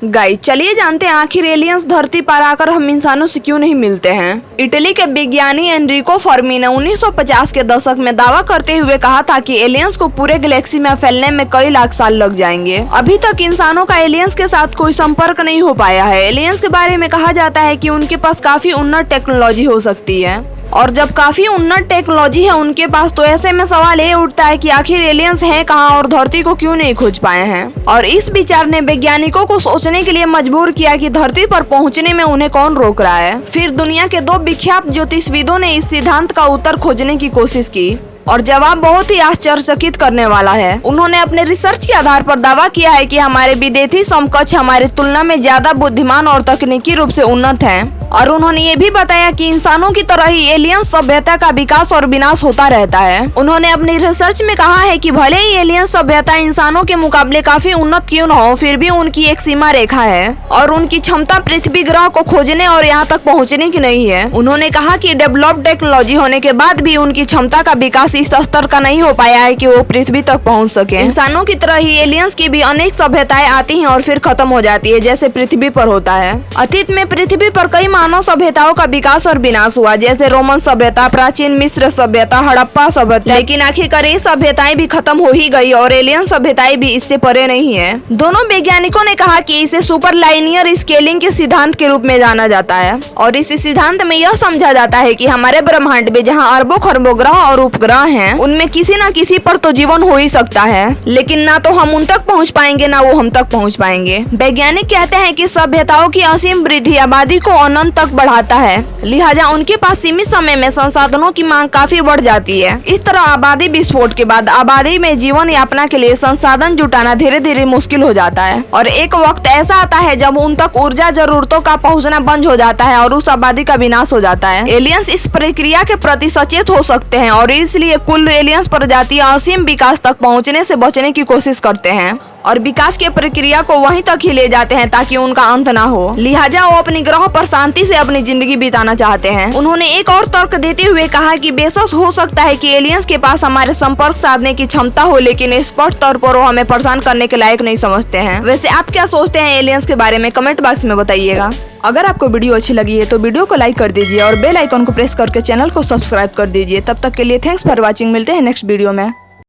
Guys चलिए जानते हैं आखिर एलियंस धरती पर आकर हम इंसानों से क्यों नहीं मिलते हैं। इटली के विज्ञानी एनरिको फर्मी ने 1950 के दशक में दावा करते हुए कहा था कि एलियंस को पूरे गैलेक्सी में फैलने में कई लाख साल लग जाएंगे। अभी तक इंसानों का एलियंस के साथ कोई संपर्क नहीं हो पाया है। एलियंस के बारे में कहा जाता है कि उनके पास काफी उन्नत टेक्नोलॉजी हो सकती है, और जब काफी उन्नत टेक्नोलॉजी है उनके पास, तो ऐसे में सवाल ये उठता है कि आखिर एलियंस हैं कहाँ और धरती को क्यों नहीं खोज पाए हैं। और इस विचार ने वैज्ञानिकों को सोचने के लिए मजबूर किया कि धरती पर पहुंचने में उन्हें कौन रोक रहा है। फिर दुनिया के दो विख्यात ज्योतिषविदों ने इस सिद्धांत का उत्तर खोजने की कोशिश की, और जवाब बहुत ही आश्चर्यचकित करने वाला है। उन्होंने अपने रिसर्च के आधार पर दावा किया है कि हमारे विदेशी समकक्ष हमारी तुलना में ज्यादा बुद्धिमान और तकनीकी रूप से उन्नत हैं। और उन्होंने ये भी बताया कि इंसानों की तरह ही एलियंस सभ्यता का विकास और विनाश होता रहता है। उन्होंने अपनी रिसर्च में कहा है कि भले ही एलियंस सभ्यता इंसानों के मुकाबले काफी उन्नत क्यों न हो, फिर भी उनकी एक सीमा रेखा है और उनकी क्षमता पृथ्वी ग्रह को खोजने और यहाँ तक पहुँचने की नहीं है। उन्होंने कहा कि डेवलप्ड टेक्नोलॉजी होने के बाद भी उनकी क्षमता का विकास इस स्तर का नहीं हो पाया है कि वो पृथ्वी तक पहुँच सके। इंसानों की तरह ही एलियंस की भी अनेक सभ्यताएं आती हैं और फिर खत्म हो जाती है, जैसे पृथ्वी पर होता है। अतीत में पृथ्वी पर कई मानव सभ्यताओं का विकास और विनाश हुआ, जैसे रोमन सभ्यता, प्राचीन मिस्र सभ्यता, हड़प्पा सभ्यता, लेकिन आखिरकार ये सभ्यताएं भी खत्म हो ही गई और एलियन सभ्यताएं भी इससे परे नहीं है। दोनों वैज्ञानिकों ने कहा कि इसे सुपर लाइनियर स्केलिंग के सिद्धांत के रूप में जाना जाता है, और इस सिद्धांत में यह समझा जाता है कि हमारे ब्रह्मांड में जहाँ अरबों खरबों ग्रह और उपग्रह हैं, उनमें किसी न किसी पर तो जीवन हो ही सकता है, लेकिन ना तो हम उन तक पहुँच पाएंगे ना वो हम तक पहुँच पाएंगे। वैज्ञानिक कहते हैं कि सभ्यताओं की असीम वृद्धि आबादी को अनंत तक बढ़ाता है, लिहाजा उनके पास सीमित समय में संसाधनों की मांग काफी बढ़ जाती है। इस तरह आबादी विस्फोट के बाद आबादी में जीवन यापना के लिए संसाधन जुटाना धीरे धीरे मुश्किल हो जाता है, और एक वक्त ऐसा आता है जब उन तक ऊर्जा जरूरतों का पहुंचना बंद हो जाता है और उस आबादी का विनाश हो जाता है। एलियंस इस प्रक्रिया के प्रति सचेत हो सकते हैं और इसलिए कुल एलियंस प्रजातियां असीम विकास तक पहुंचने से बचने की कोशिश करते हैं और विकास की प्रक्रिया को वहीं तक ही ले जाते हैं ताकि उनका अंत ना हो। लिहाजा वो अपने ग्रह पर शांति से अपनी जिंदगी बिताना चाहते हैं। उन्होंने एक और तर्क देते हुए कहा कि बेशक हो सकता है कि एलियंस के पास हमारे संपर्क साधने की क्षमता हो, लेकिन स्पष्ट तौर पर वो हमें परेशान करने के लायक नहीं समझते हैं। वैसे आप क्या सोचते हैं एलियंस के बारे में, कमेंट बॉक्स में बताइएगा। अगर आपको वीडियो अच्छी लगी है तो वीडियो को लाइक कर दीजिए और बेल आइकन को प्रेस करके चैनल को सब्सक्राइब कर दीजिए। तब तक के लिए थैंक्स फॉर वॉचिंग। मिलते हैं नेक्स्ट वीडियो में।